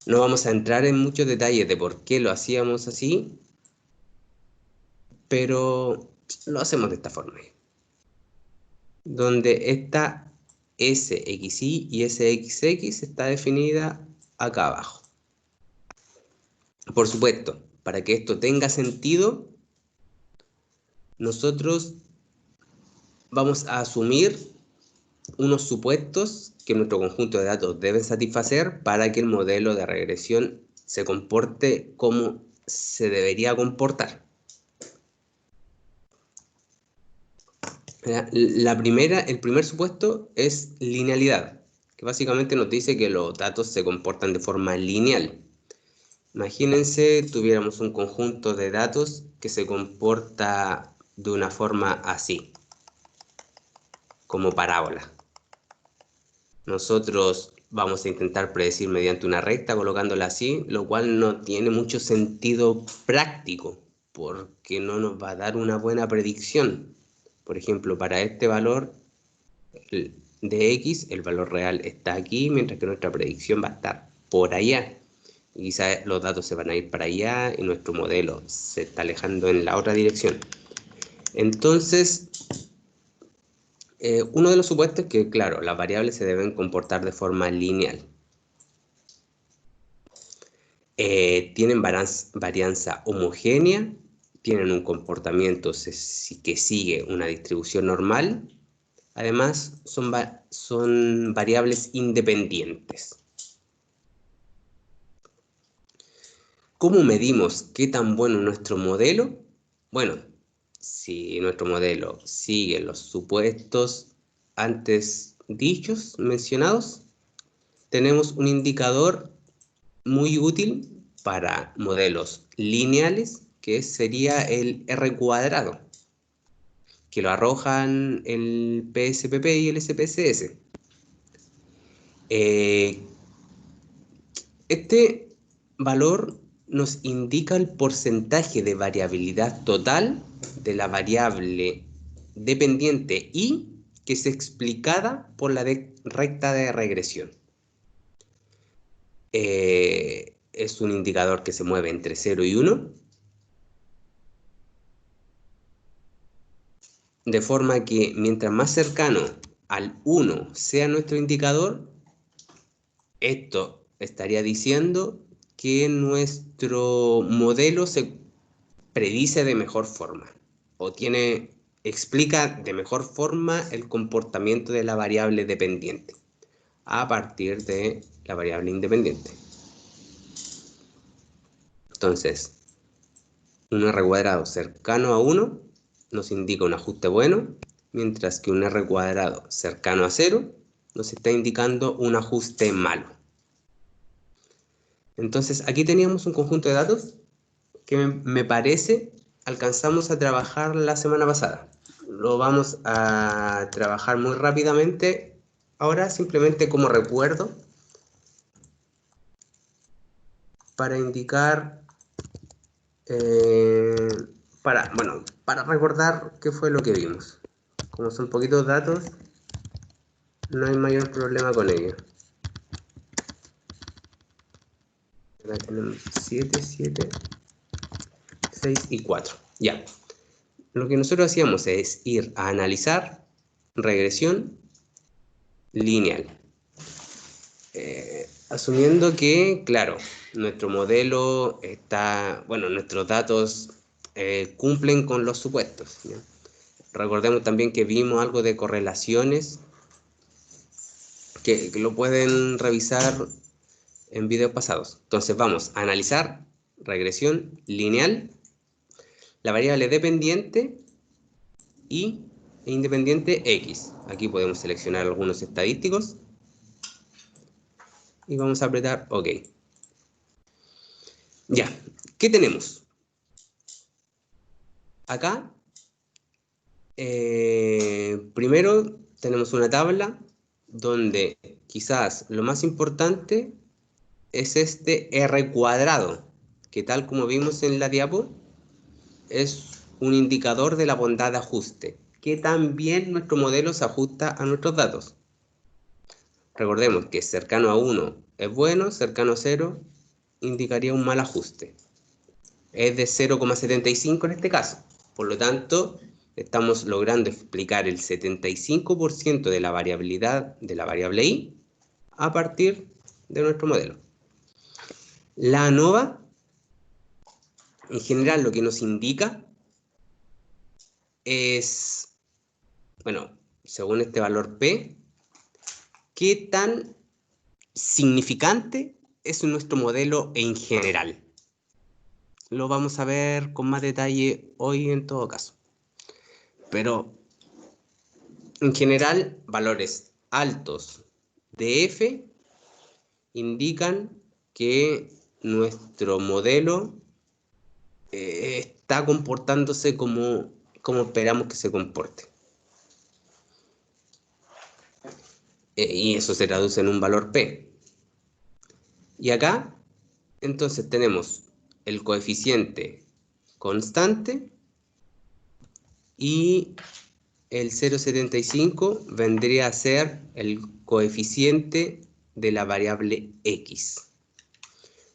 No vamos a entrar en muchos detalles de por qué lo hacíamos así, pero lo hacemos de esta forma. Donde esta SXY y SXX está definida acá abajo. Por supuesto, para que esto tenga sentido, nosotros vamos a asumir unos supuestos que nuestro conjunto de datos debe satisfacer para que el modelo de regresión se comporte como se debería comportar. El primer supuesto es linealidad, que básicamente nos dice que los datos se comportan de forma lineal. Imagínense, tuviéramos un conjunto de datos que se comporta de una forma así, como parábola. Nosotros vamos a intentar predecir mediante una recta colocándola así, lo cual no tiene mucho sentido práctico, porque no nos va a dar una buena predicción. Por ejemplo, para este valor de X, el valor real está aquí, mientras que nuestra predicción va a estar por allá. Y quizás los datos se van a ir para allá y nuestro modelo se está alejando en la otra dirección. Entonces, uno de los supuestos es que, claro, las variables se deben comportar de forma lineal. Tienen varianza homogénea, tienen un comportamiento que sigue una distribución normal. Además, son variables independientes. ¿Cómo medimos qué tan bueno es nuestro modelo? Bueno, si nuestro modelo sigue los supuestos antes dichos, mencionados, tenemos un indicador muy útil para modelos lineales, que sería el R cuadrado, que lo arrojan el PSPP y el SPSS. Este valor nos indica el porcentaje de variabilidad total de la variable dependiente y que es explicada por la recta de regresión. Es un indicador que se mueve entre 0 y 1, de forma que mientras más cercano al 1 sea nuestro indicador, esto estaría diciendo que nuestro modelo se predice de mejor forma o explica de mejor forma el comportamiento de la variable dependiente a partir de la variable independiente. Entonces, un R cuadrado cercano a 1 nos indica un ajuste bueno, mientras que un R cuadrado cercano a 0 nos está indicando un ajuste malo. Entonces, aquí teníamos un conjunto de datos que me parece alcanzamos a trabajar la semana pasada. Lo vamos a trabajar muy rápidamente ahora, simplemente como recuerdo, para indicar, para recordar qué fue lo que vimos. Como son poquitos datos, no hay mayor problema con ello. Acá tenemos 7, 7, 6 y 4. Ya. Lo que nosotros hacíamos es ir a analizar regresión lineal. Asumiendo que, claro, nuestro modelo está, bueno, nuestros datos cumplen con los supuestos, ¿ya? Recordemos también que vimos algo de correlaciones que lo pueden revisar en videos pasados. Entonces vamos a analizar regresión lineal, la variable dependiente e independiente X. Aquí podemos seleccionar algunos estadísticos y vamos a apretar OK. Ya, ¿qué tenemos? Acá, primero tenemos una tabla donde quizás lo más importante es este R cuadrado, que tal como vimos en la diapo, es un indicador de la bondad de ajuste, que también nuestro modelo se ajusta a nuestros datos. recordemos que cercano a 1 es bueno, cercano a 0 indicaría un mal ajuste. Es de 0,75 en este caso. Por lo tanto, estamos logrando explicar el 75% de la variabilidad de la variable y a partir de nuestro modelo. La ANOVA, en general, lo que nos indica es, bueno, según este valor P, qué tan significante es nuestro modelo en general. Lo vamos a ver con más detalle hoy en todo caso. Pero en general, valores altos de F indican que nuestro modelo está comportándose como esperamos que se comporte. Y eso se traduce en un valor P. Y acá, entonces tenemos el coeficiente constante y el 0,75 vendría a ser el coeficiente de la variable X.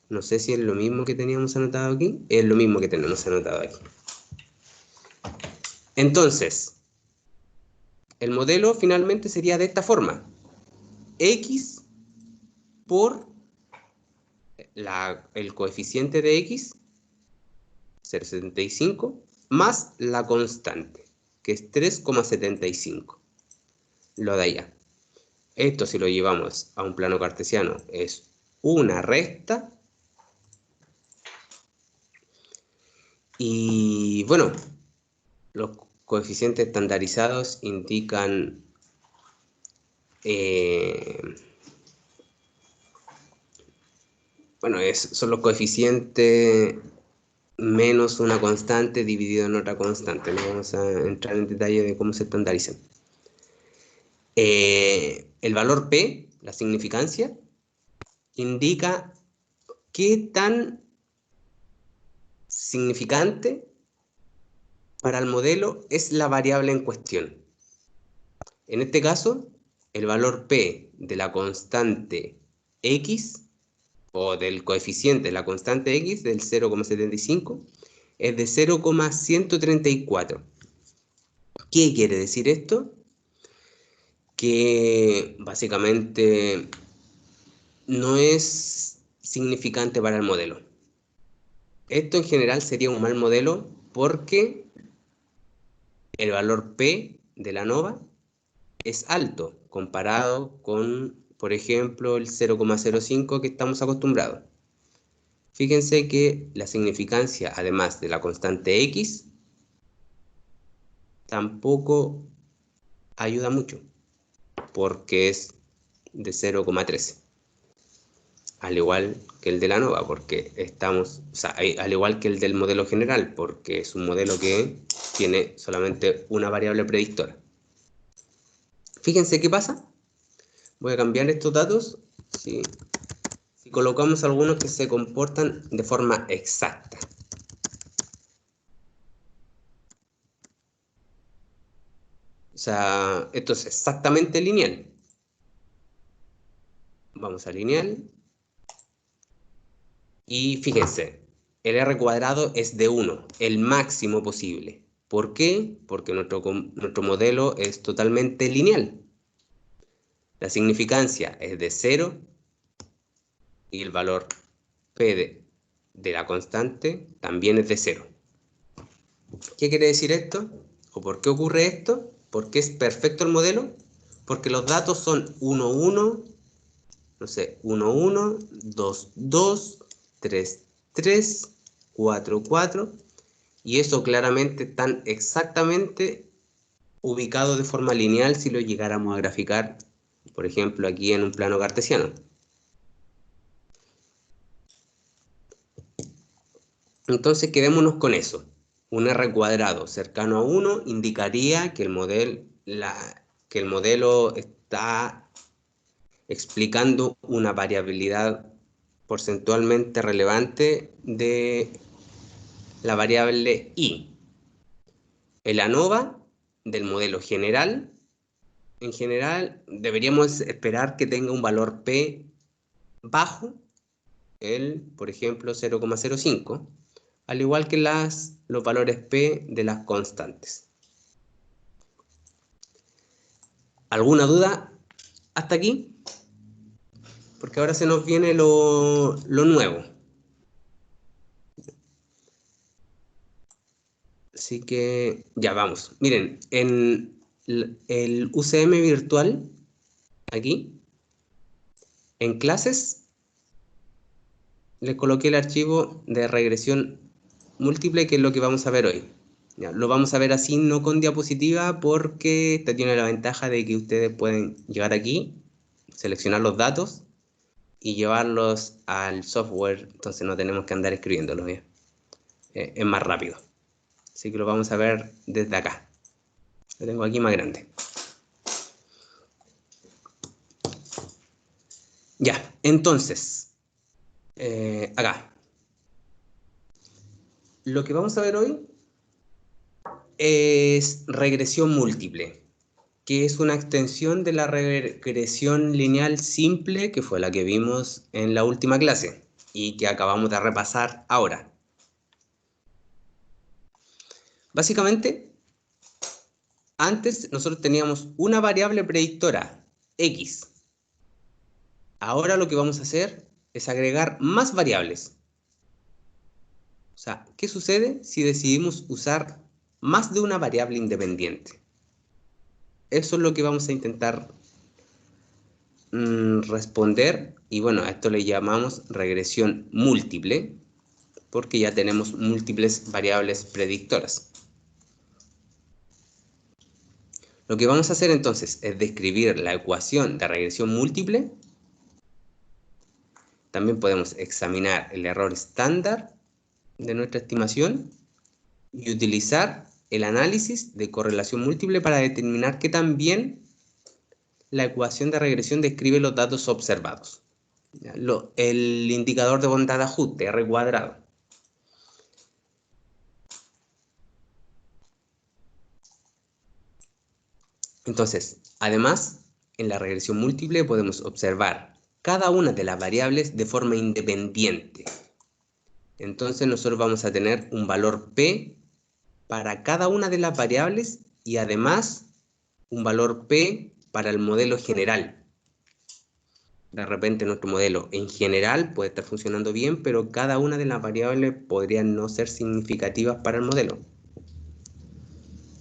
No sé si es lo mismo que teníamos anotado aquí. Es lo mismo que tenemos anotado aquí. Entonces, el modelo finalmente sería de esta forma. X por el coeficiente de X, 0,75, más la constante, que es 3,75. Lo de allá. Esto, si lo llevamos a un plano cartesiano, es una recta. Y bueno, los coeficientes estandarizados indican bueno, son los coeficientes menos una constante dividido en otra constante. No vamos a entrar en detalle de cómo se estandarizan. El valor P, la significancia, indica qué tan significante para el modelo es la variable en cuestión. En este caso, el valor P de la constante X o del coeficiente de la constante X del 0,75 es de 0,134. ¿Qué quiere decir esto? Que básicamente no es significante para el modelo. Esto en general sería un mal modelo porque el valor P de la ANOVA es alto comparado con, por ejemplo, el 0,05 que estamos acostumbrados. Fíjense que la significancia, además de la constante X, tampoco ayuda mucho, porque es de 0,13. Al igual que el de la ANOVA, porque al igual que el del modelo general, porque es un modelo que tiene solamente una variable predictora. Fíjense qué pasa. Voy a cambiar estos datos. Si colocamos algunos que se comportan de forma exacta. O sea, esto es exactamente lineal. Vamos a lineal. Y fíjense, el R cuadrado es de 1, el máximo posible. ¿Por qué? Porque nuestro modelo es totalmente lineal. La significancia es de 0 y el valor P de la constante también es de 0. ¿Qué quiere decir esto? ¿O por qué ocurre esto? ¿Por qué es perfecto el modelo? Porque los datos son 1, 1, no sé, 1, 1, 2, 2, 3, 3, 4, 4, y eso claramente están exactamente ubicados de forma lineal si lo llegáramos a graficar, por ejemplo, aquí en un plano cartesiano. Entonces quedémonos con eso. Un R cuadrado cercano a 1 indicaría que el modelo está explicando una variabilidad porcentualmente relevante de la variable y. El ANOVA del modelo general en general, deberíamos esperar que tenga un valor P bajo, por ejemplo, 0,05, al igual que los valores P de las constantes. ¿Alguna duda hasta aquí? Porque ahora se nos viene lo nuevo. Así que ya vamos. Miren, en el UCM virtual, aquí, en clases, les coloqué el archivo de regresión múltiple, que es lo que vamos a ver hoy. Ya, lo vamos a ver así, no con diapositiva, porque esta tiene la ventaja de que ustedes pueden llegar aquí, seleccionar los datos y llevarlos al software, entonces no tenemos que andar escribiéndolos, ¿ya? Es más rápido. Así que lo vamos a ver desde acá. Lo tengo aquí más grande. Ya, entonces, acá. Lo que vamos a ver hoy es regresión múltiple, que es una extensión de la regresión lineal simple, que fue la que vimos en la última clase y que acabamos de repasar ahora. Básicamente, antes nosotros teníamos una variable predictora, x. Ahora lo que vamos a hacer es agregar más variables. O sea, ¿qué sucede si decidimos usar más de una variable independiente? Eso es lo que vamos a intentar responder, y bueno, a esto le llamamos regresión múltiple, porque ya tenemos múltiples variables predictoras. Lo que vamos a hacer entonces es describir la ecuación de regresión múltiple. También podemos examinar el error estándar de nuestra estimación y utilizar el análisis de correlación múltiple para determinar que también la ecuación de regresión describe los datos observados. El indicador de bondad de ajuste, R cuadrado. Entonces, además, en la regresión múltiple podemos observar cada una de las variables de forma independiente. Entonces nosotros vamos a tener un valor P para cada una de las variables y además un valor P para el modelo general. De repente nuestro modelo en general puede estar funcionando bien, pero cada una de las variables podrían no ser significativas para el modelo.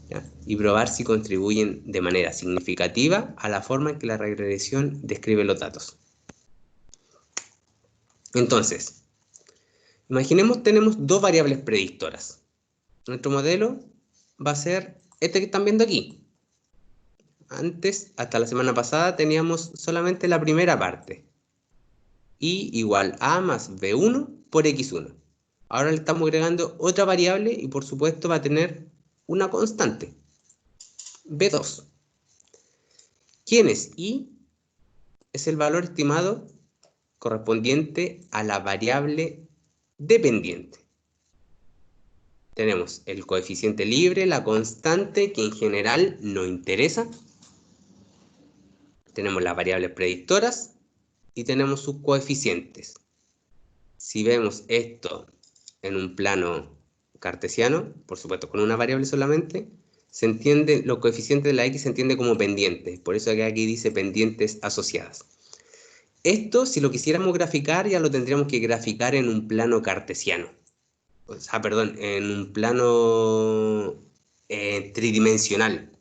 ¿Ya? Y probar si contribuyen de manera significativa a la forma en que la regresión describe los datos. Entonces, imaginemos tenemos dos variables predictoras. Nuestro modelo va a ser este que están viendo aquí. Antes, hasta la semana pasada, teníamos solamente la primera parte. Y igual a más b1 por x1. Ahora le estamos agregando otra variable y por supuesto va a tener una constante, b2. ¿Quién es y? Es el valor estimado correspondiente a la variable dependiente. Tenemos el coeficiente libre, la constante, que en general no interesa. Tenemos las variables predictoras y tenemos sus coeficientes. Si vemos esto en un plano cartesiano, por supuesto con una variable solamente, se entiende, los coeficientes de la x se entiende como pendientes, por eso que aquí dice pendientes asociadas. Esto, si lo quisiéramos graficar, ya lo tendríamos que graficar en un plano cartesiano. O sea, perdón, en un plano tridimensional,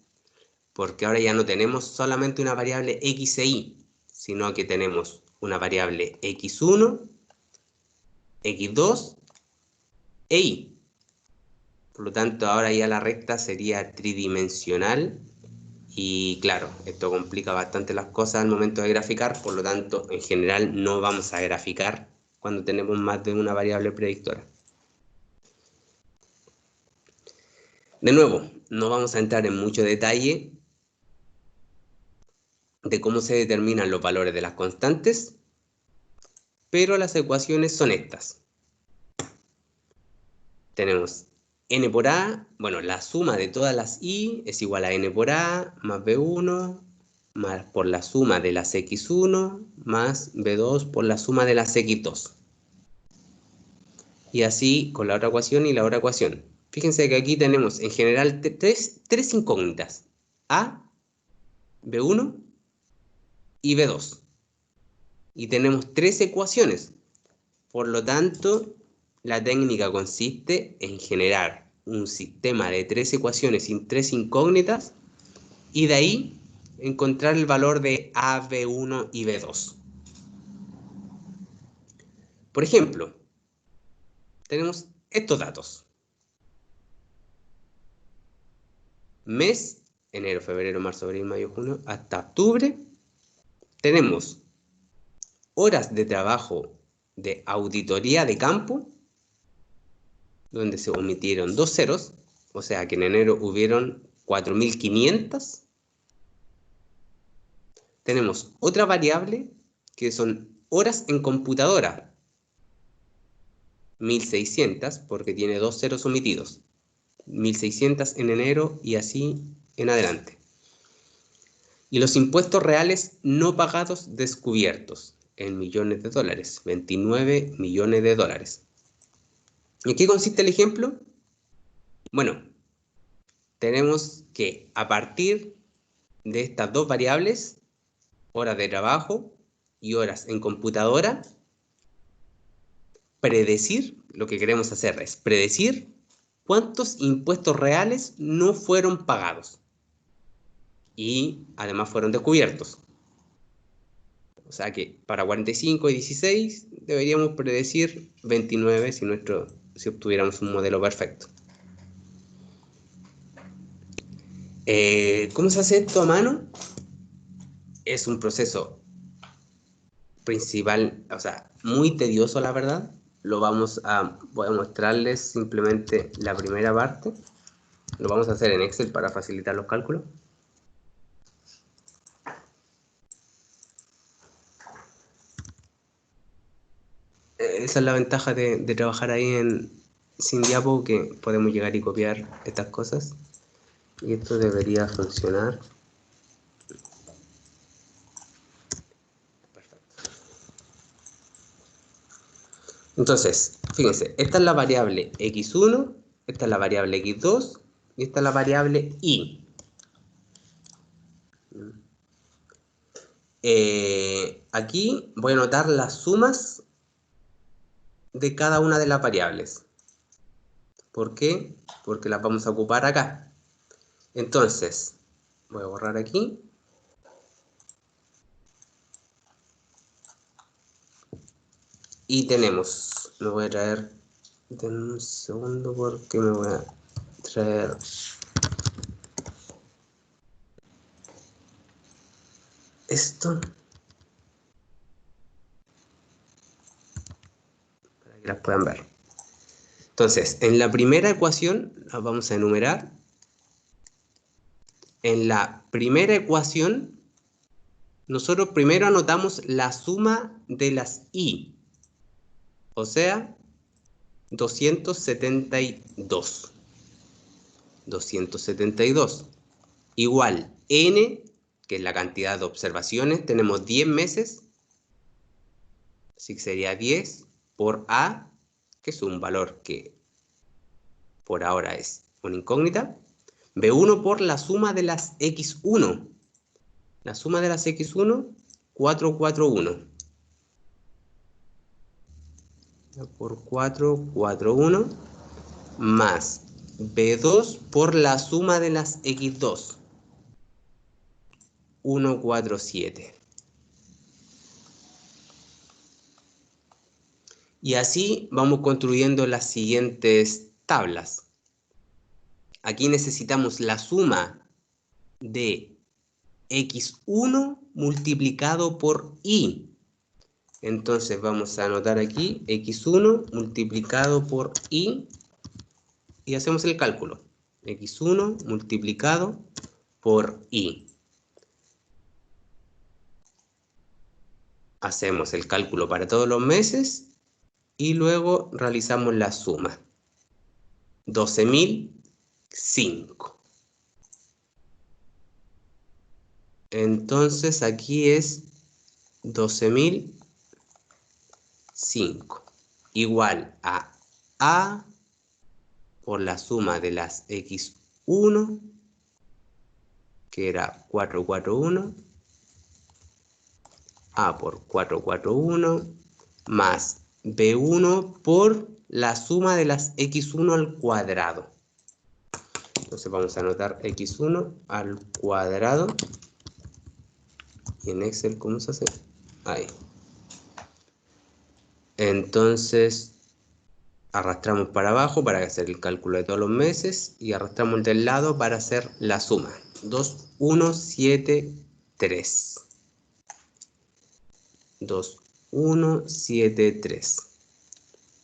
porque ahora ya no tenemos solamente una variable x e y, sino que tenemos una variable x1, x2 e y. Por lo tanto, ahora ya la recta sería tridimensional y claro, esto complica bastante las cosas al momento de graficar, por lo tanto, en general no vamos a graficar cuando tenemos más de una variable predictora. De nuevo, no vamos a entrar en mucho detalle de cómo se determinan los valores de las constantes, pero las ecuaciones son estas. Tenemos n por a, bueno, la suma de todas las y es igual a n por a más b1 más por la suma de las x1 más b2 por la suma de las x2. Y así con la otra ecuación y la otra ecuación. Fíjense que aquí tenemos en general tres incógnitas. A, B1 y B2. Y tenemos tres ecuaciones. Por lo tanto, la técnica consiste en generar un sistema de tres ecuaciones sin tres incógnitas y de ahí encontrar el valor de A, B1 y B2. Por ejemplo, tenemos estos datos. Mes, enero, febrero, marzo, abril, mayo, junio, hasta octubre. Tenemos horas de trabajo de auditoría de campo, donde se omitieron 2 ceros, o sea que en enero hubieron 4.500. Tenemos otra variable que son horas en computadora, 1.600, porque tiene 2 ceros omitidos. 1.600 en enero y así en adelante. Y los impuestos reales no pagados descubiertos en millones de dólares, 29 millones de dólares. ¿En qué consiste el ejemplo? Bueno, tenemos que a partir de estas dos variables, horas de trabajo y horas en computadora, predecir, lo que queremos hacer es predecir cuántos impuestos reales no fueron pagados y además fueron descubiertos. O sea que para 45 y 16 deberíamos predecir 29 si obtuviéramos un modelo perfecto. ¿Cómo se hace esto a mano? Es un proceso principal, o sea, muy tedioso, la verdad. Voy a mostrarles simplemente la primera parte. Lo vamos a hacer en Excel para facilitar los cálculos. Esa es la ventaja de trabajar ahí sin diapo, que podemos llegar y copiar estas cosas. Y esto debería funcionar. Entonces, fíjense, esta es la variable x1, esta es la variable x2 y esta es la variable y. Aquí voy a anotar las sumas de cada una de las variables. ¿Por qué? Porque las vamos a ocupar acá. Entonces, voy a borrar aquí. Y tenemos, me voy a traer, denme un segundo porque me voy a traer esto para que las puedan ver. Entonces, en la primera ecuación la vamos a enumerar. En la primera ecuación, nosotros primero anotamos la suma de las y, o sea, 272. 272 igual n, que es la cantidad de observaciones, tenemos 10 meses, así que sería 10 por a, que es un valor que por ahora es una incógnita, b1 por la suma de las x1. La suma de las x1, 441. Por 441 más b2 por la suma de las x2. 147. Y así vamos construyendo las siguientes tablas. Aquí necesitamos la suma de x1 multiplicado por y. Entonces vamos a anotar aquí x1 multiplicado por y hacemos el cálculo. x1 multiplicado por y. Hacemos el cálculo para todos los meses y luego realizamos la suma. 12.005. Entonces aquí es 12.005 igual a por la suma de las x1, que era 441, a por 441, más b1 por la suma de las x1 al cuadrado. Entonces vamos a anotar x1 al cuadrado. Y en Excel, ¿cómo se hace? Ahí. Entonces, arrastramos para abajo para hacer el cálculo de todos los meses y arrastramos del lado para hacer la suma. 2173. 2173.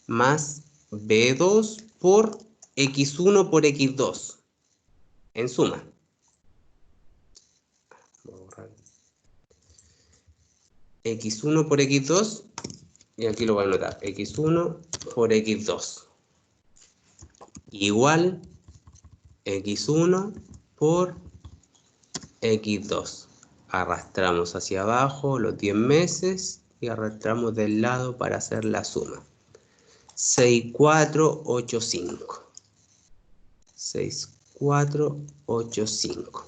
Más B2 por X1 por X2. En suma. X1 por X2. Y aquí lo voy a anotar. X1 por X2. Igual X1 por X2. Arrastramos hacia abajo los 10 meses y arrastramos del lado para hacer la suma. 6485. 6485.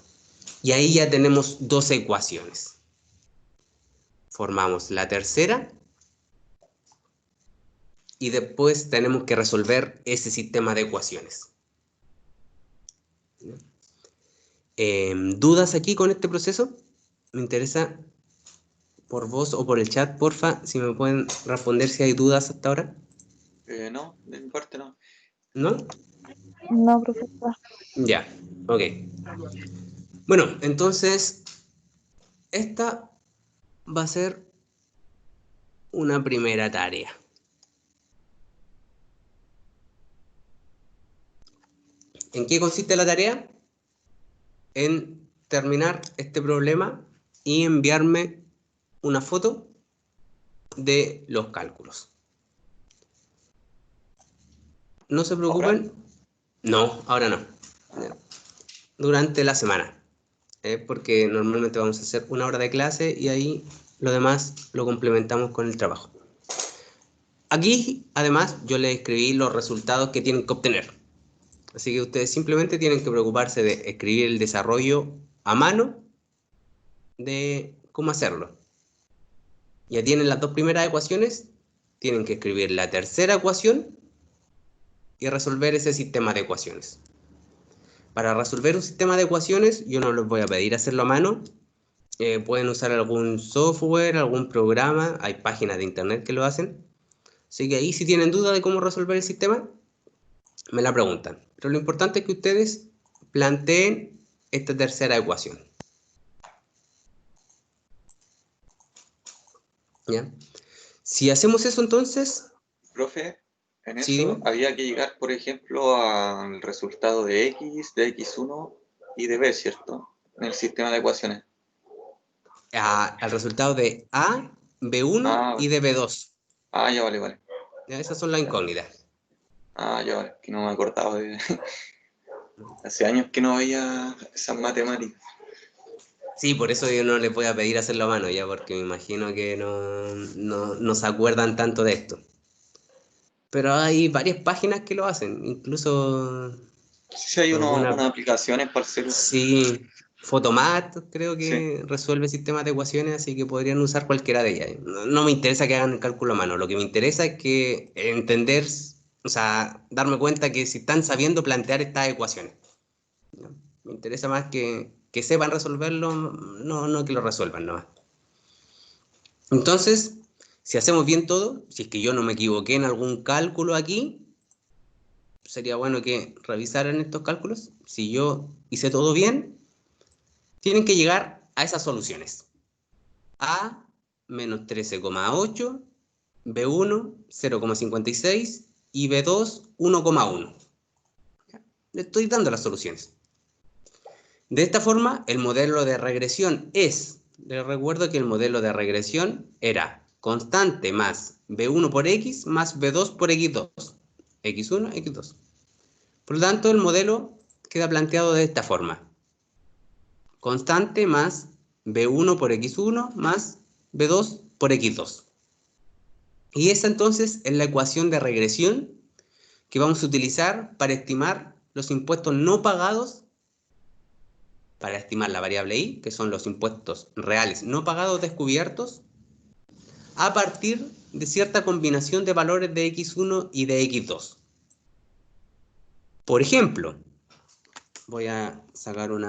Y ahí ya tenemos dos ecuaciones. Formamos la tercera y después tenemos que resolver ese sistema de ecuaciones. ¿Dudas aquí con este proceso? Me interesa por voz o por el chat, porfa, si me pueden responder si hay dudas hasta ahora. No, de mi parte no. ¿No? No, profesor. Ya, ok. Bueno, entonces, esta va a ser una primera tarea. ¿En qué consiste la tarea? En terminar este problema y enviarme una foto de los cálculos. No se preocupen. No, ahora no. Durante la semana. Porque normalmente vamos a hacer una hora de clase y ahí lo demás lo complementamos con el trabajo. Aquí, además, yo les escribí los resultados que tienen que obtener. Así que ustedes simplemente tienen que preocuparse de escribir el desarrollo a mano de cómo hacerlo. Ya tienen las dos primeras ecuaciones, tienen que escribir la tercera ecuación y resolver ese sistema de ecuaciones. Para resolver un sistema de ecuaciones, yo no les voy a pedir hacerlo a mano. Pueden usar algún software, algún programa, hay páginas de internet que lo hacen. Así que ahí, si tienen duda de cómo resolver el sistema, me la preguntan. Pero lo importante es que ustedes planteen esta tercera ecuación. ¿Ya? Si hacemos eso, entonces... Profe, en eso ¿sí? había que llegar, por ejemplo, al resultado de X, de X1 y de B, ¿cierto? En el sistema de ecuaciones. Al resultado de A, B1 y de B2. Ya vale. ¿Ya? Esas son las incógnitas. Ya vale, que no me acordaba de... Hace años que no veía esas matemáticas. Sí, por eso yo no les voy a pedir hacerlo a mano, ya, porque me imagino que no se acuerdan tanto de esto. Pero hay varias páginas que lo hacen, incluso Sí, hay alguna... unas aplicaciones para el celular. Sí, Photomat creo Sí. que resuelve sistemas de ecuaciones, así que podrían usar cualquiera de ellas. No me interesa que hagan el cálculo a mano, lo que me interesa es que entender, o sea, darme cuenta que si están sabiendo plantear estas ecuaciones. ¿No? Me interesa más que sepan resolverlo, no que lo resuelvan nomás. Entonces, si hacemos bien todo, si es que yo no me equivoqué en algún cálculo aquí, sería bueno que revisaran estos cálculos. Si yo hice todo bien, tienen que llegar a esas soluciones. A menos 13,8, B1 0,56 y B2 1,1. Le estoy dando las soluciones. De esta forma, el modelo de regresión es, les recuerdo que el modelo de regresión era constante más B1 por X más B2 por X2. X1, X2. Por lo tanto, el modelo queda planteado de esta forma. Constante más B1 por X más B2 por X2. X1, X2. Por lo tanto, el modelo queda planteado de esta forma. Constante más B1 por X más B2 por X2. X1, X2. Por lo tanto, el modelo queda planteado de esta forma. Constante más B1 por X más B2 por X2. X1, X2. Por lo tanto, el modelo queda planteado de esta forma. Constante más B1 por X1 más B2 por X2. Y esa entonces es la ecuación de regresión que vamos a utilizar para estimar los impuestos no pagados, para estimar la variable I, que son los impuestos reales no pagados descubiertos, a partir de cierta combinación de valores de X1 y de X2. Por ejemplo, voy a sacar una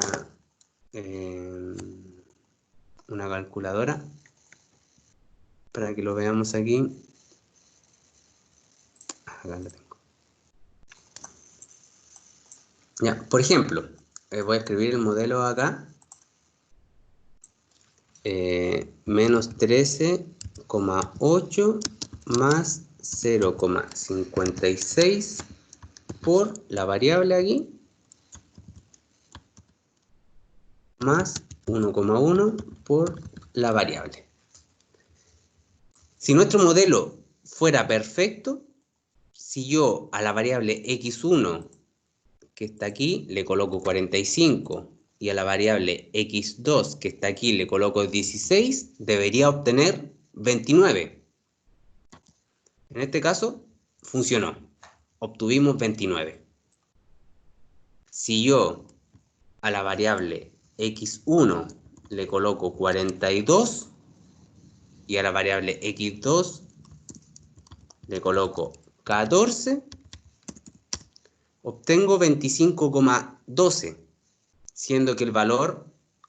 calculadora para que lo veamos aquí. Acá la tengo. Ya, por ejemplo, voy a escribir el modelo acá. Menos 13,8 más 0,56 por la variable aquí, más 1,1 por la variable. Si nuestro modelo fuera perfecto, si yo a la variable x1 que está aquí le coloco 45 y a la variable x2 que está aquí le coloco 16, debería obtener 29. En este caso funcionó, obtuvimos 29. Si yo a la variable x1 le coloco 42 y a la variable x2 le coloco 14, obtengo 25,12, siendo que el valor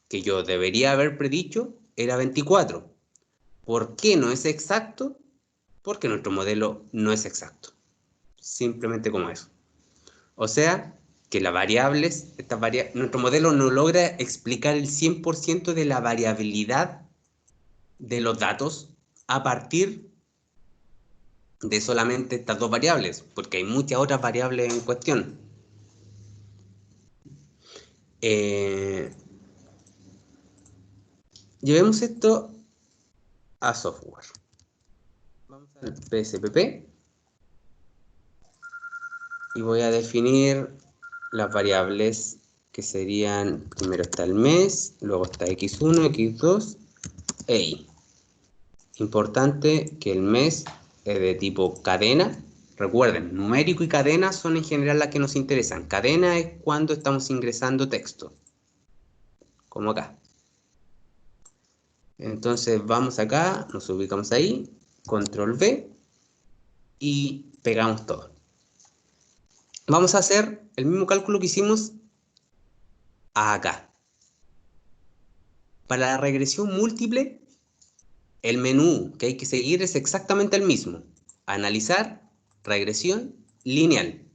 que yo debería haber predicho era 24. ¿Por qué no es exacto? Porque nuestro modelo no es exacto. Simplemente como eso. O sea, que las variables, nuestro modelo no logra explicar el 100% de la variabilidad de los datos a partir de solamente estas dos variables, porque hay muchas otras variables en cuestión. Llevemos esto a software. Vamos al PSPP y voy a definir las variables que serían, primero está el mes, luego está X1, X2 e Y. Importante que el mes es de tipo cadena. Recuerden, numérico y cadena son en general las que nos interesan. Cadena es cuando estamos ingresando texto, como acá. Entonces vamos acá, nos ubicamos ahí, control V y pegamos todo. Vamos a hacer el mismo cálculo que hicimos acá. Para la regresión múltiple, el menú que hay que seguir es exactamente el mismo. Analizar, regresión, lineal.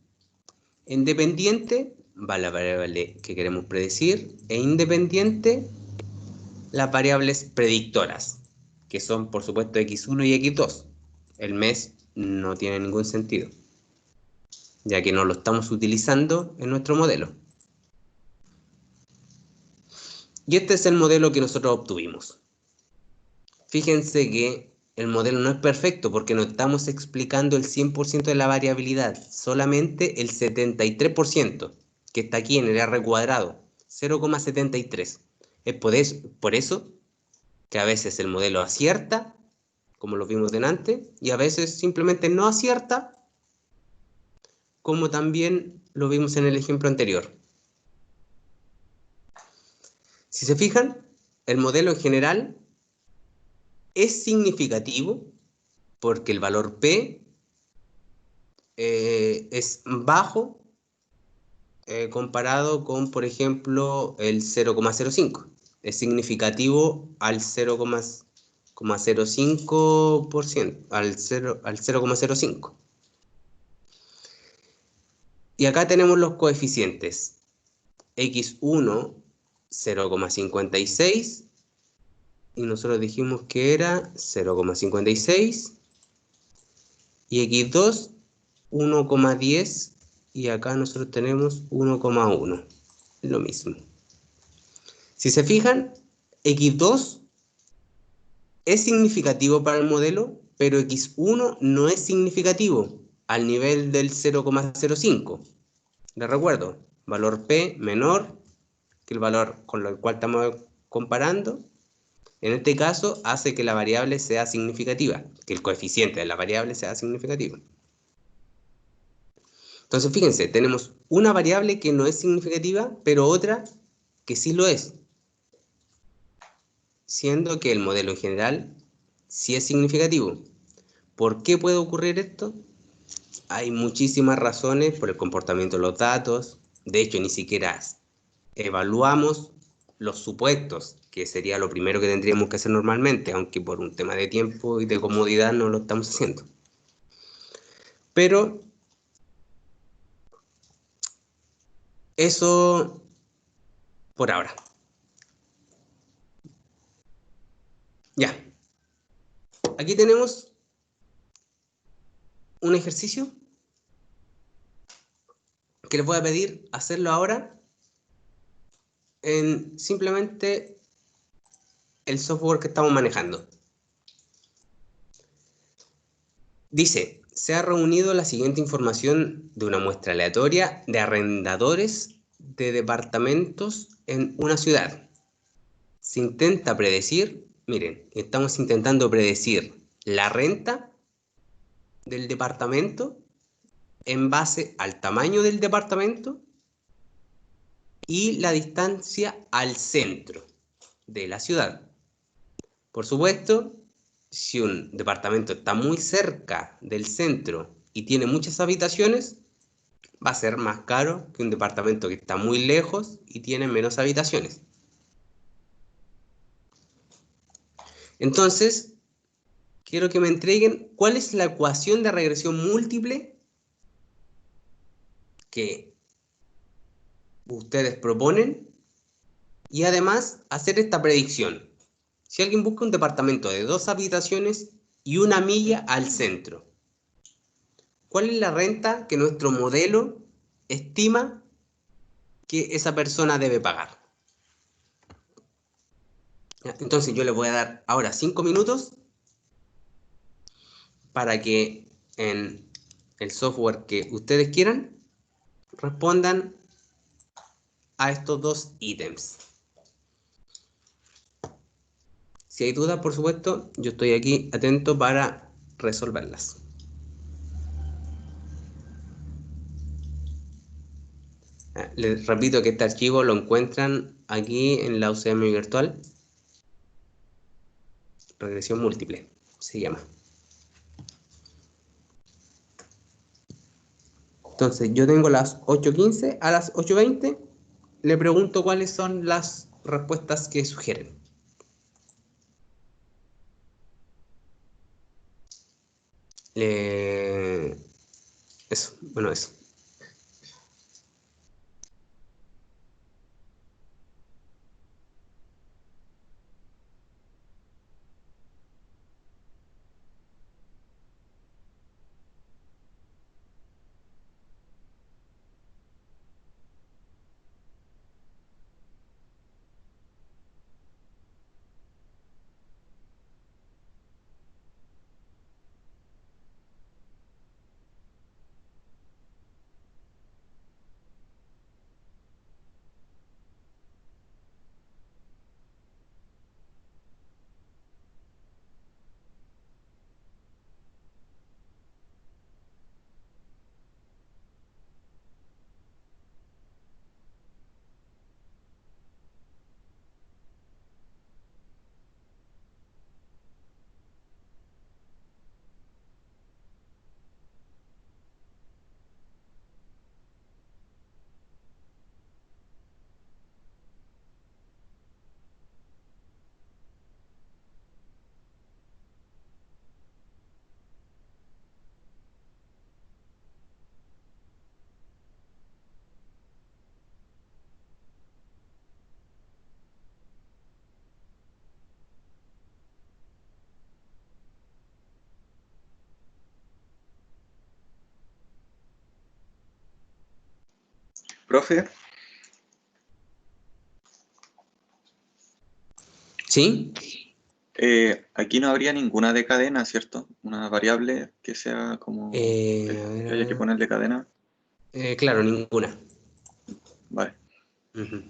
En dependiente va la variable que queremos predecir e independiente las variables predictoras, que son por supuesto X1 y X2. El mes no tiene ningún sentido, ya que no lo estamos utilizando en nuestro modelo. Y este es el modelo que nosotros obtuvimos. Fíjense que el modelo no es perfecto porque no estamos explicando el 100% de la variabilidad, solamente el 73%, que está aquí en el R cuadrado, 0,73. Es por eso que a veces el modelo acierta, como lo vimos delante, y a veces simplemente no acierta, como también lo vimos en el ejemplo anterior. Si se fijan, el modelo en general es significativo porque el valor P es bajo comparado con, por ejemplo, el 0,05. Es significativo al 0,05%, al 0,05. Y acá tenemos los coeficientes. X1, 0,56. Y nosotros dijimos que era 0,56. Y X2, 1,10. Y acá nosotros tenemos 1,1. Lo mismo. Si se fijan, X2 es significativo para el modelo, pero X1 no es significativo al nivel del 0,05. Les recuerdo, valor P menor que el valor con el cual estamos comparando En este caso, hace que la variable sea significativa, que el coeficiente de la variable sea significativo. Entonces, fíjense, tenemos una variable que no es significativa, pero otra que sí lo es, siendo que el modelo en general sí es significativo. ¿Por qué puede ocurrir esto? Hay muchísimas razones por el comportamiento de los datos. De hecho, ni siquiera evaluamos los supuestos, que sería lo primero que tendríamos que hacer normalmente, aunque por un tema de tiempo y de comodidad no lo estamos haciendo. Pero eso por ahora. Ya. Aquí tenemos un ejercicio que les voy a pedir hacerlo ahora en simplemente el software que estamos manejando. Dice, se ha reunido la siguiente información de una muestra aleatoria de arrendadores de departamentos en una ciudad. Se intenta predecir, miren, estamos intentando predecir la renta del departamento en base al tamaño del departamento y la distancia al centro de la ciudad. Por supuesto, si un departamento está muy cerca del centro y tiene muchas habitaciones, va a ser más caro que un departamento que está muy lejos y tiene menos habitaciones. Entonces, quiero que me entreguen cuál es la ecuación de regresión múltiple que ustedes proponen y además hacer esta predicción. Si alguien busca un departamento de 2 habitaciones y 1 milla al centro, ¿cuál es la renta que nuestro modelo estima que esa persona debe pagar? Entonces yo les voy a dar ahora 5 minutos para que en el software que ustedes quieran respondan a estos dos ítems. Si hay dudas, por supuesto, yo estoy aquí atento para resolverlas. Les repito que este archivo lo encuentran aquí en la UCM virtual. Regresión múltiple, se llama. Entonces, yo tengo las 8:15 a las 8:20. Le pregunto cuáles son las respuestas que sugieren. Eso, bueno, eso. Profe, ¿Sí? aquí no habría ninguna de cadena, ¿cierto? Una variable que sea como que haya que ponerle cadena. Claro, ninguna. Vale. Uh-huh.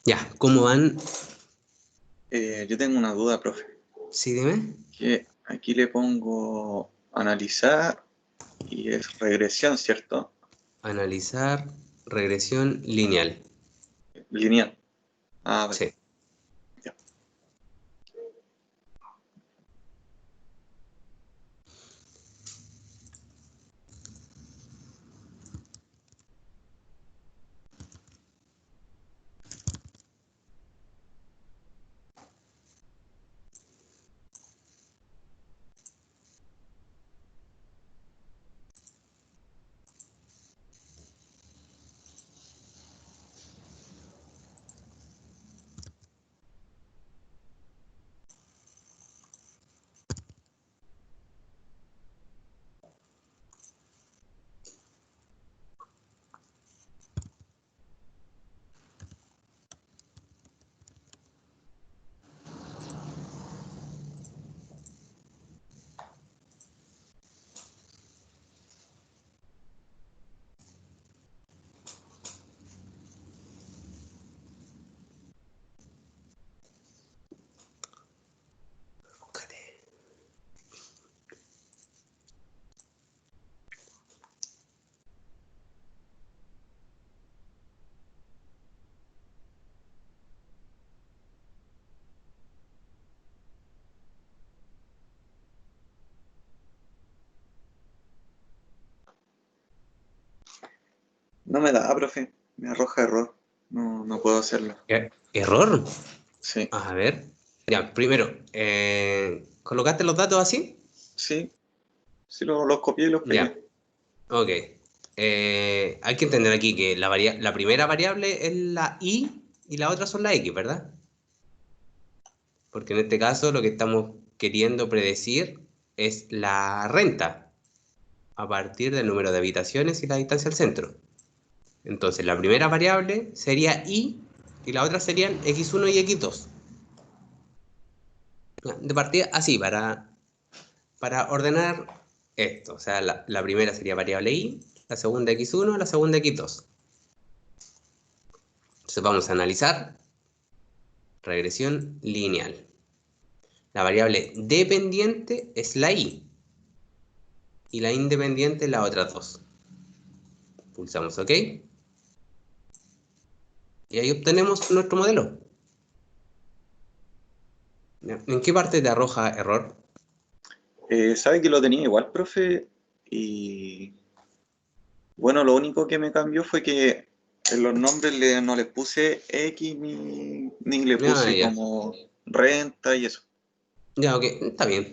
Ya, ¿cómo van? Yo tengo una duda, profe. Sí, dime. Que aquí le pongo analizar y es regresión, ¿cierto? Analizar regresión lineal. Lineal. Ah, vale. Sí. Ya. No me da, profe. Me arroja error. No puedo hacerlo. ¿Error? Sí, A ver. Ya, primero, ¿colocaste los datos así? sí. Sí, los copié y los Ya, pegué. ok. Hay que entender aquí que la primera variable es la y la otra son la x, ¿verdad? Porque en este caso lo que estamos queriendo predecir es la renta a partir del número de habitaciones y la distancia al centro. Entonces la primera variable sería y la otra serían x1 y x2. De partida así, para ordenar esto. O sea, la primera sería variable y, la segunda x1, la segunda x2. Entonces vamos a analizar regresión lineal. La variable dependiente es la y la independiente la otra dos. Pulsamos OK y ahí obtenemos nuestro modelo. ¿En qué parte te arroja error? Sabe que lo tenía igual, profe. Y bueno, lo único que me cambió fue que en los nombres no les puse X ni le Ah, puse ya. como renta y eso. Ya, ok, está Y bien.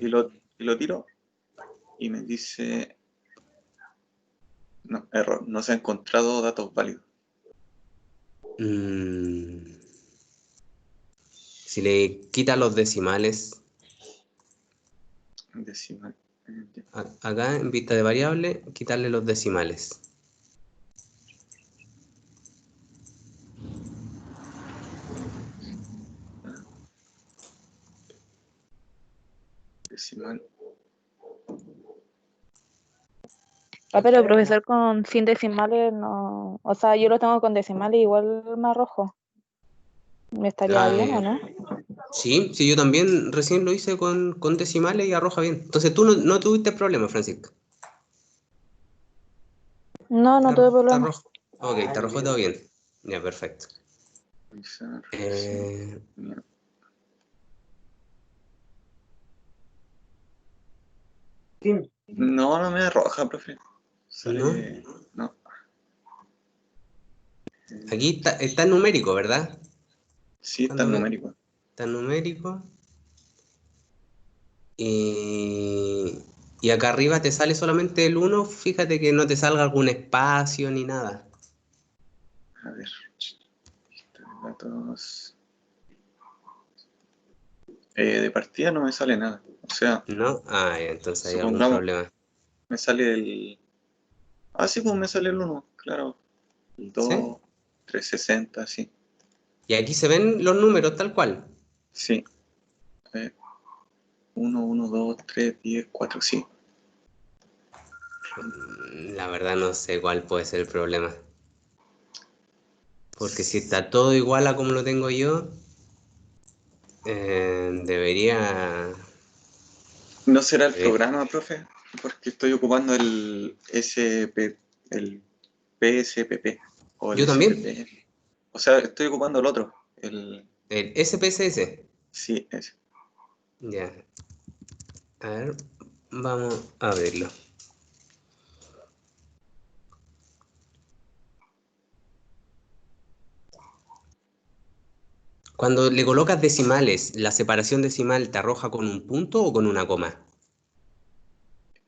lo tiro y me dice, no, error, no se han encontrado datos válidos. Si le quita los decimales, Decimal. Ya. acá en vista de variable, quitarle los decimales. Decimal. Pero profesor, sin decimales no. O sea, yo lo tengo con decimales, igual me arrojo. ¿Me estaría Ah, bien o no? sí, yo también recién lo hice con decimales y arroja bien. Entonces tú no tuviste problema, Francisco. No, no tuve Te problema. arrojo. Ok, te arrojó todo bien. Ya, perfecto. Revisar, regresión. Eh, Mira. No, no me arroja, profe. ¿No? Sale. No. Aquí está en numérico, ¿verdad? Sí, está Cuando en ve, numérico. está en numérico. Y acá arriba te sale solamente el uno. Fíjate que no te salga algún espacio ni nada. A ver. Lista de datos. De partida no me sale nada. O sea, ¿No? Ah, ya, entonces hay algún supongamos, problema. me sale el. Ah, sí, pues me sale el uno, claro. El ¿Sí? 2, 360, sí. Y aquí se ven los números tal cual. Sí. 1, 1, 2, 3, 10, 4, sí. La verdad no sé cuál puede ser el problema. Porque si está todo igual a como lo tengo yo, debería... ¿No será el programa, profe? Porque estoy ocupando el el PSPP o el Yo también, SPP. O sea, estoy ocupando el otro. el SPSS. Sí, ese. Ya. A ver, vamos a abrirlo. Cuando le colocas decimales, ¿la separación decimal te arroja con un punto o con una coma?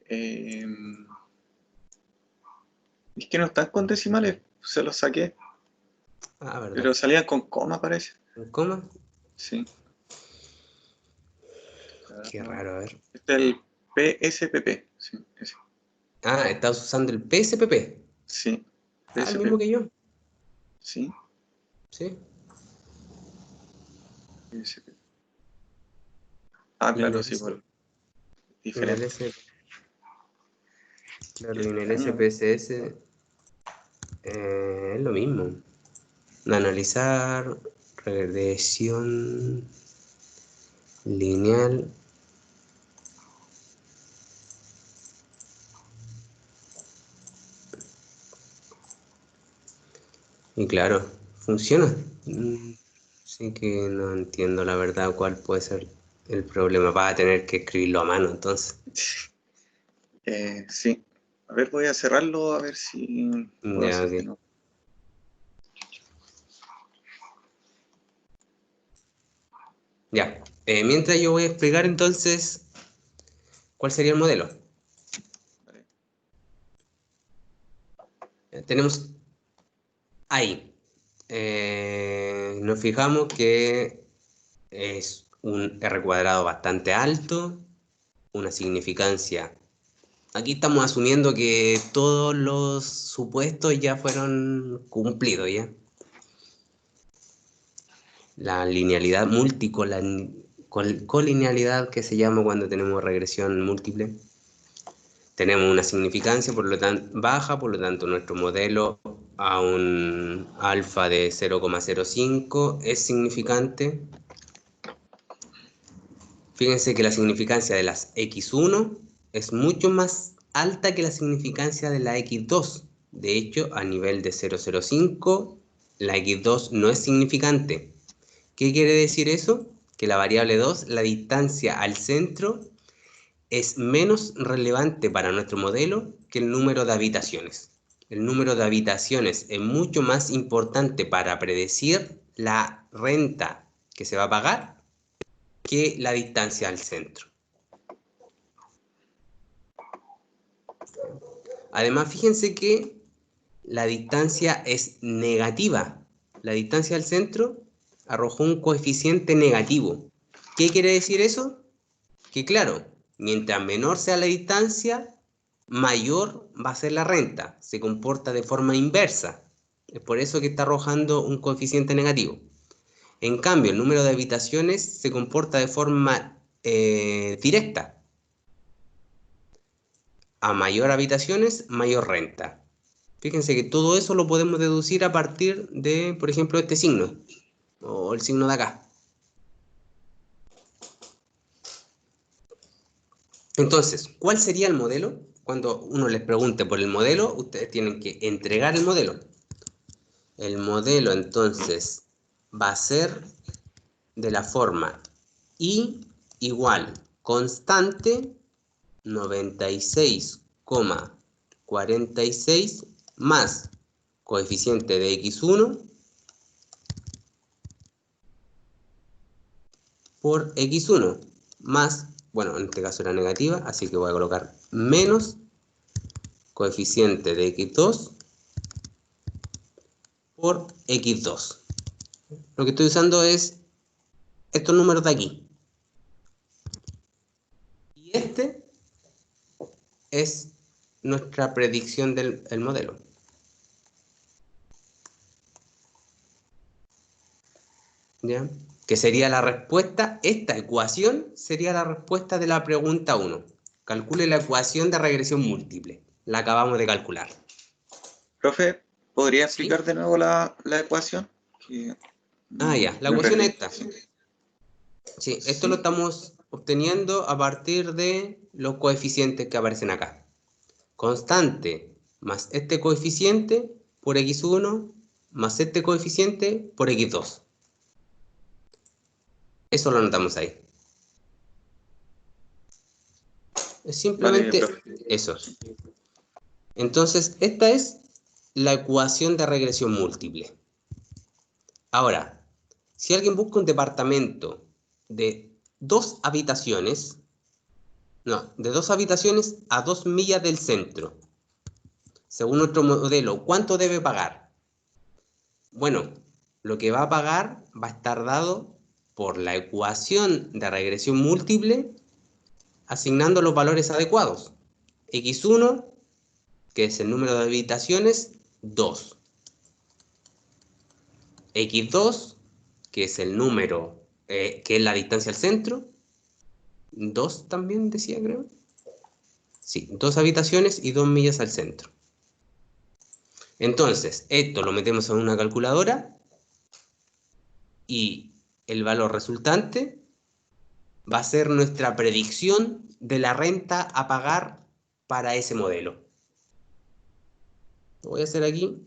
Es que no están con decimales, se los saqué, Ah, ¿verdad? pero salían con coma, parece. ¿Con coma? Sí. Qué raro, a ver. Este es el PSPP. Sí, ese. Ah, estás usando el PSPP. Sí, Ah, el mismo PSPP. que yo. Sí, Sí. PSPP. Ah, Y en claro, el, sí, por en el diferente. Qué claro, y en el extraño, ¿no? SPSS es lo mismo. Analizar regresión lineal. Y claro, funciona. Sí que no entiendo la verdad cuál puede ser el problema. Vas a tener que escribirlo a mano, entonces. Sí. A ver, voy a cerrarlo a ver si puedo Ya, hacer de ok. nuevo. Ya. Mientras yo voy a explicar entonces cuál sería el modelo. Vale. Ya, tenemos ahí. Nos fijamos que es un R cuadrado bastante alto, una significancia. Aquí estamos asumiendo que todos los supuestos ya fueron cumplidos, ¿ya? La linealidad colinealidad que se llama cuando tenemos regresión múltiple. Tenemos una significancia por lo tanto baja, por lo tanto nuestro modelo a un alfa de 0,05 es significante. Fíjense que la significancia de las x1 es mucho más alta que la significancia de la x2. De hecho, a nivel de 0,05, la x2 no es significante. ¿Qué quiere decir eso? Que la variable 2, la distancia al centro, es menos relevante para nuestro modelo que el número de habitaciones. El número de habitaciones es mucho más importante para predecir la renta que se va a pagar que la distancia al centro. Además, fíjense que la distancia es negativa. La distancia al centro arrojó un coeficiente negativo. ¿Qué quiere decir eso? Que claro, mientras menor sea la distancia, mayor va a ser la renta. Se comporta de forma inversa. Es por eso que está arrojando un coeficiente negativo. En cambio, el número de habitaciones se comporta de forma directa. A mayor habitaciones, mayor renta. Fíjense que todo eso lo podemos deducir a partir de, por ejemplo, este signo, o el signo de acá. Entonces, ¿cuál sería el modelo? Cuando uno les pregunte por el modelo, ustedes tienen que entregar el modelo. El modelo, entonces, va a ser de la forma I igual constante 96,46 más coeficiente de x1 por x1 más, bueno, en este caso era negativa, así que voy a colocar menos coeficiente de x2 por x2. Lo que estoy usando es estos números de aquí. Y este es nuestra predicción del modelo. ¿Ya? Que sería la respuesta, esta ecuación sería la respuesta de la pregunta 1. Calcule la ecuación de regresión múltiple. La acabamos de calcular. Profe, ¿Podría ¿Sí? explicar de nuevo la ecuación? Que Ya, la me ecuación es perdí. esta. Sí, esto lo Sí, estamos obteniendo a partir de los coeficientes que aparecen acá. Constante más este coeficiente por x1 más este coeficiente por x2. Eso lo anotamos ahí. Es vale, simplemente profe. eso. Entonces, esta es la ecuación de regresión múltiple. Ahora, si alguien busca un departamento de 2 habitaciones, no, de 2 habitaciones a 2 millas del centro, según nuestro modelo, ¿cuánto debe pagar? Bueno, lo que va a pagar va a estar dado por la ecuación de regresión múltiple asignando los valores adecuados. X1, que es el número de habitaciones, 2. X2, que es el número, que es la distancia al centro, 2 también decía, creo. Sí, 2 habitaciones y 2 millas al centro. Entonces, esto lo metemos en una calculadora y el valor resultante va a ser nuestra predicción de la renta a pagar para ese modelo. Lo voy a hacer aquí.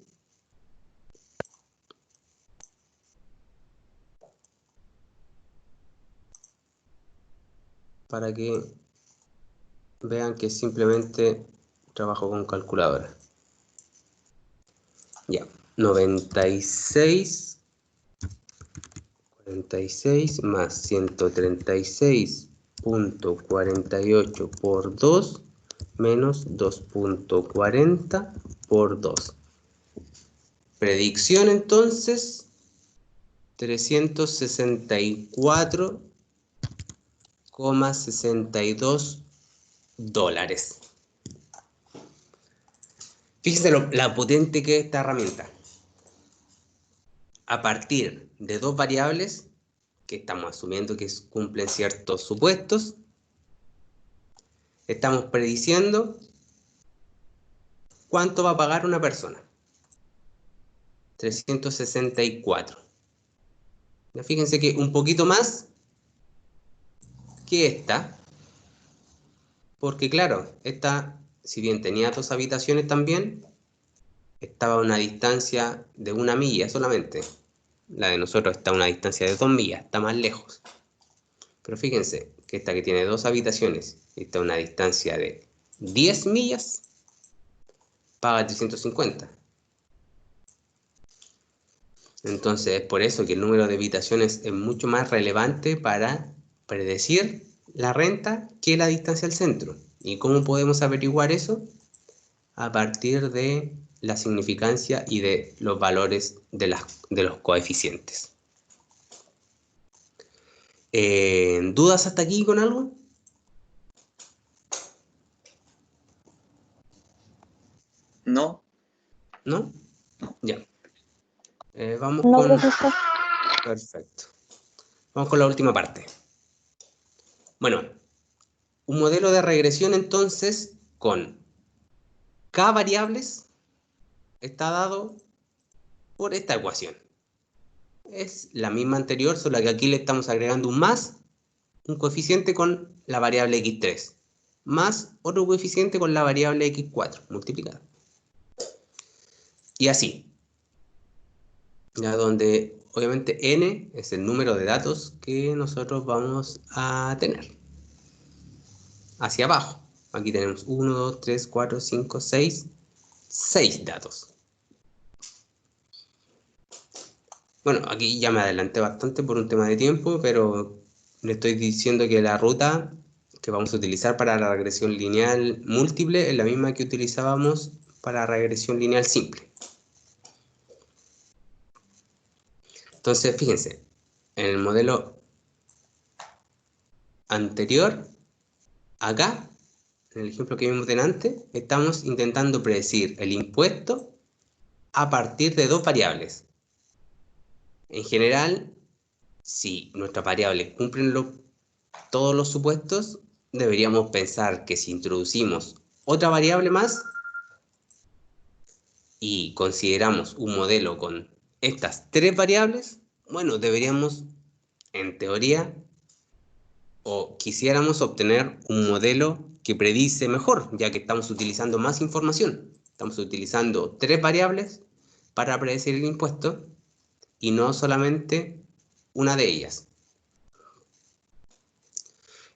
Para que vean que simplemente trabajo con calculadora. Ya, 96 46 más 136.48 por 2 menos 2.40 por 2. Predicción entonces 364,62 dólares. Fíjense la potente que es esta herramienta. A partir de dos variables que estamos asumiendo que cumplen ciertos supuestos, estamos prediciendo cuánto va a pagar una persona. 364. Ya fíjense que un poquito más que esta, porque claro, esta, si bien tenía 2 habitaciones también, estaba a una distancia de 1 milla solamente. La de nosotros está a una distancia de 2 millas, está más lejos. Pero fíjense que esta que tiene 2 habitaciones y está a una distancia de 10 millas, paga 350. Entonces es por eso que el número de habitaciones es mucho más relevante para predecir la renta que la distancia al centro. ¿Y cómo podemos averiguar eso? A partir de la significancia y de los valores de los coeficientes. ¿Dudas hasta aquí con algo? No, ¿No? Ya. Vamos No, con... profesor. Perfecto. Vamos con la última parte. Bueno, un modelo de regresión entonces con K variables está dado por esta ecuación. Es la misma anterior, solo que aquí le estamos agregando un más, un coeficiente con la variable x3, más otro coeficiente con la variable x4 multiplicada. Y así, ya donde obviamente n es el número de datos que nosotros vamos a tener. Hacia abajo, aquí tenemos 1, 2, 3, 4, 5, 6, 6 datos. Bueno, aquí ya me adelanté bastante por un tema de tiempo, pero le estoy diciendo que la ruta que vamos a utilizar para la regresión lineal múltiple es la misma que utilizábamos para la regresión lineal simple. Entonces, fíjense, en el modelo anterior, acá, en el ejemplo que vimos delante, estamos intentando predecir el impuesto a partir de dos variables. En general, si nuestras variables cumplen todos los supuestos, deberíamos pensar que si introducimos otra variable más, y consideramos un modelo con estas 3 variables, bueno, deberíamos, en teoría, o quisiéramos obtener un modelo que predice mejor, ya que estamos utilizando más información. Estamos utilizando 3 variables para predecir el impuesto y no solamente una de ellas.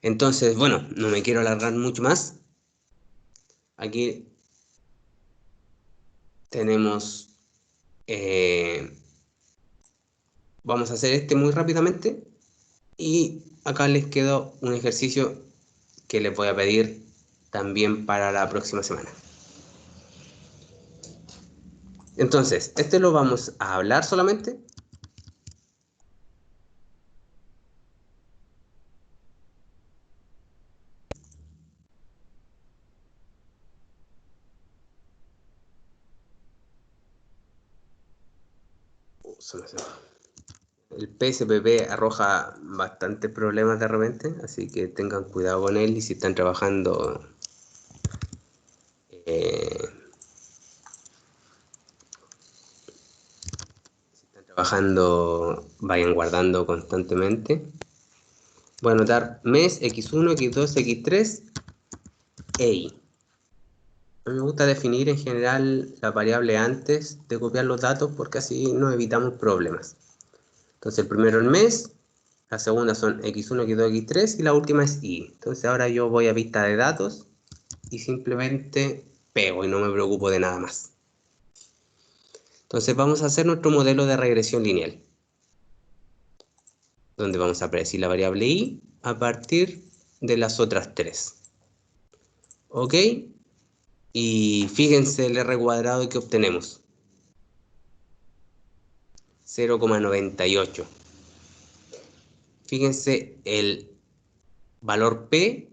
Entonces, bueno, no me quiero alargar mucho más. Aquí tenemos... vamos a hacer este muy rápidamente. Y acá les quedó un ejercicio que les voy a pedir también para la próxima semana. Entonces, este lo vamos a hablar solamente. El PSPP arroja bastantes problemas de repente, así que tengan cuidado con él y si están trabajando vayan guardando constantemente. Voy a anotar mes, x1, x2, x3 e y. A mí me gusta definir en general la variable antes de copiar los datos porque así nos evitamos problemas. Entonces el primero el mes, la segunda son x1, x2, x3 y la última es y. Entonces ahora yo voy a vista de datos y simplemente pego y no me preocupo de nada más. Entonces vamos a hacer nuestro modelo de regresión lineal, donde vamos a predecir la variable y a partir de las otras 3. ¿Ok? Y fíjense el R cuadrado que obtenemos. 0,98. Fíjense el valor P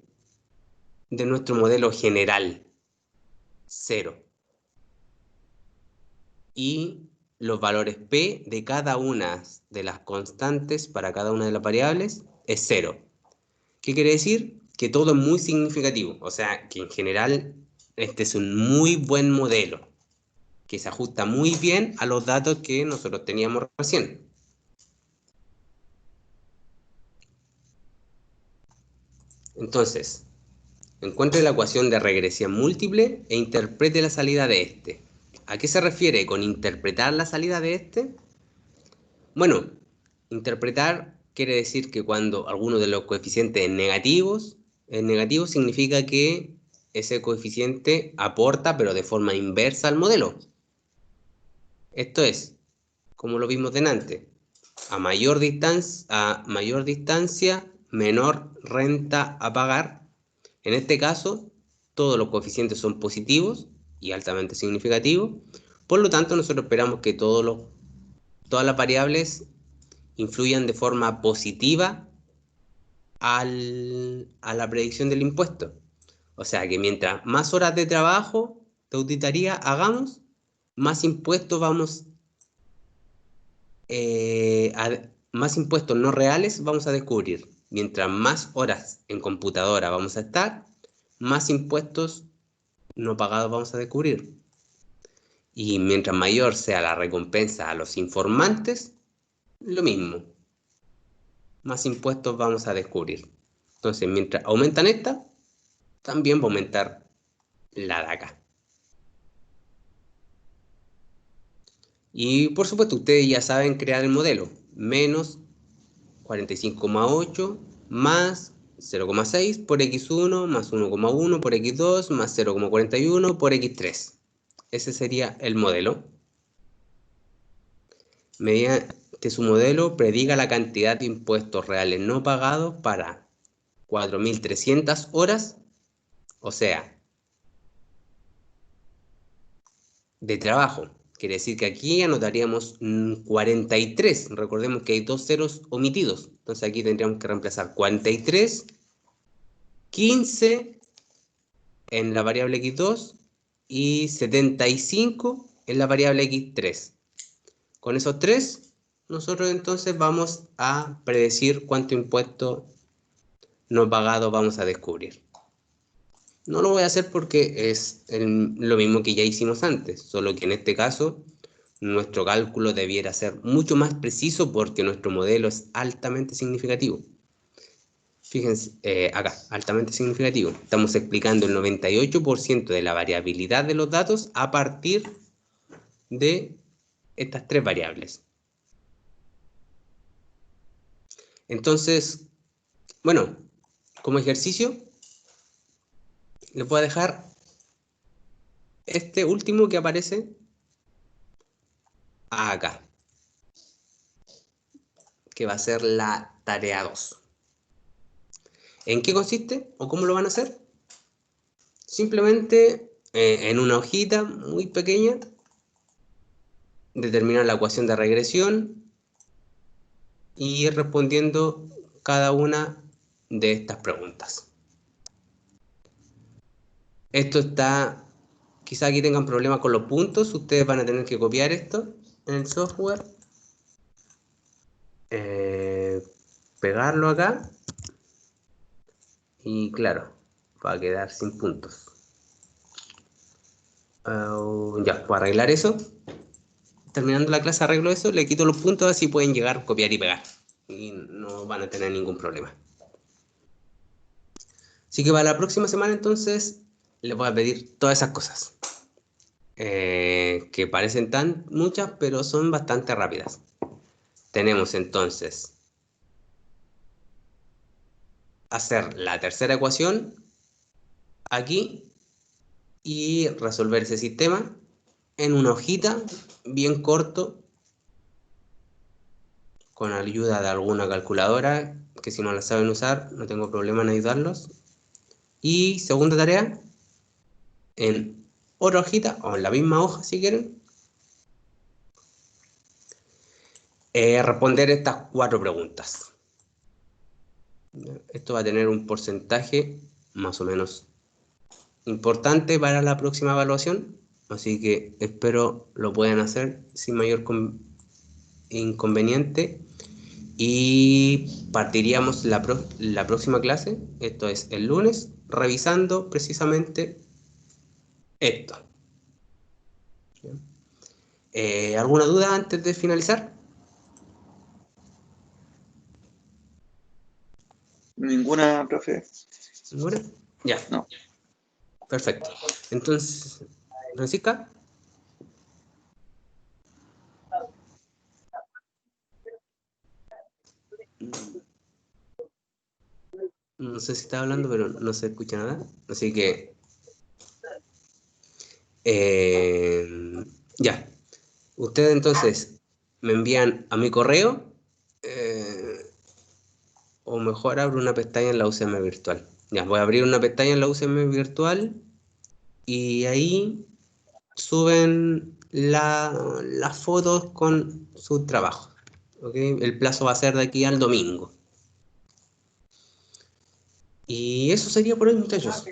de nuestro modelo general. 0. Y los valores P de cada una de las constantes para cada una de las variables es 0. ¿Qué quiere decir? Que todo es muy significativo. O sea, que en general este es un muy buen modelo, que se ajusta muy bien a los datos que nosotros teníamos recién. Entonces, encuentre la ecuación de regresión múltiple e interprete la salida de este. ¿A qué se refiere con interpretar la salida de este? Bueno, interpretar quiere decir que cuando alguno de los coeficientes es negativo significa que ese coeficiente aporta pero de forma inversa al modelo. Esto es, como lo vimos delante, a mayor distancia, menor renta a pagar. En este caso, todos los coeficientes son positivos y altamente significativos. Por lo tanto, nosotros esperamos que todas las variables influyan de forma positiva a la predicción del impuesto. O sea que mientras más horas de trabajo de auditoría hagamos, más impuestos más impuestos no reales vamos a descubrir. Mientras más horas en computadora vamos a estar, más impuestos no pagados vamos a descubrir. Y mientras mayor sea la recompensa a los informantes, lo mismo. Más impuestos vamos a descubrir. Entonces, mientras aumentan estas, también va a aumentar la de acá. Y por supuesto, ustedes ya saben crear el modelo. Menos 45,8 más 0,6 por x1 más 1,1 por x2 más 0,41 por x3. Ese sería el modelo. Mediante su modelo, prediga la cantidad de impuestos reales no pagados para 4.300 horas, o sea, de trabajo. Quiere decir que aquí anotaríamos 43. Recordemos que hay 2 ceros omitidos. Entonces aquí tendríamos que reemplazar 43, 15 en la variable x2 y 75 en la variable x3. Con esos 3, nosotros entonces vamos a predecir cuánto impuesto no pagado vamos a descubrir. No lo voy a hacer porque es lo mismo que ya hicimos antes, solo que en este caso nuestro cálculo debiera ser mucho más preciso porque nuestro modelo es altamente significativo. Fíjense, acá, altamente significativo. Estamos explicando el 98% de la variabilidad de los datos a partir de estas tres variables. Entonces, bueno, como ejercicio, les voy a dejar este último que aparece acá, que va a ser la tarea 2. ¿En qué consiste o cómo lo van a hacer? Simplemente en una hojita muy pequeña, determinar la ecuación de regresión y ir respondiendo cada una de estas preguntas. Esto está, quizá aquí tengan problemas con los puntos, ustedes van a tener que copiar esto en el software, pegarlo acá y claro, va a quedar sin puntos. Ya, para arreglar eso, terminando la clase arreglo eso, le quito los puntos, así pueden llegar, copiar y pegar y no van a tener ningún problema. Así que para la próxima semana entonces les voy a pedir todas esas cosas que parecen tan muchas pero son bastante rápidas. Tenemos entonces hacer la tercera ecuación aquí y resolver ese sistema en una hojita bien corto con ayuda de alguna calculadora que si no la saben usar no tengo problema en ayudarlos. Y segunda tarea, en otra hojita o en la misma hoja si quieren, responder estas 4 preguntas. Esto va a tener un porcentaje más o menos importante para la próxima evaluación, así que espero lo puedan hacer sin mayor inconveniente. Y partiríamos la próxima clase, esto es el lunes, revisando precisamente esto. ¿Alguna duda antes de finalizar? Ninguna, profe. ¿Ninguna? Ya. No. Perfecto. Entonces, Francisca. No sé si está hablando, pero no se escucha nada. Así que... ya. Ustedes entonces me envían a mi correo o mejor abro una pestaña en la UCM virtual. Ya, voy a abrir una pestaña en la UCM virtual y ahí suben las fotos con su trabajo. ¿Okay? El plazo va a ser de aquí al domingo. Y eso sería por hoy, muchachos.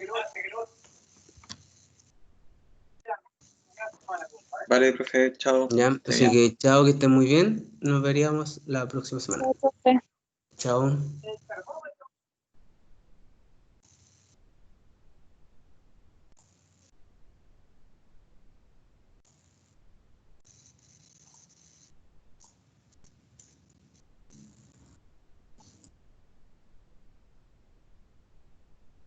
Vale, profe, chao. Ya, así que chao, que estén muy bien. Nos veríamos la próxima semana. Chao, profe. Chao.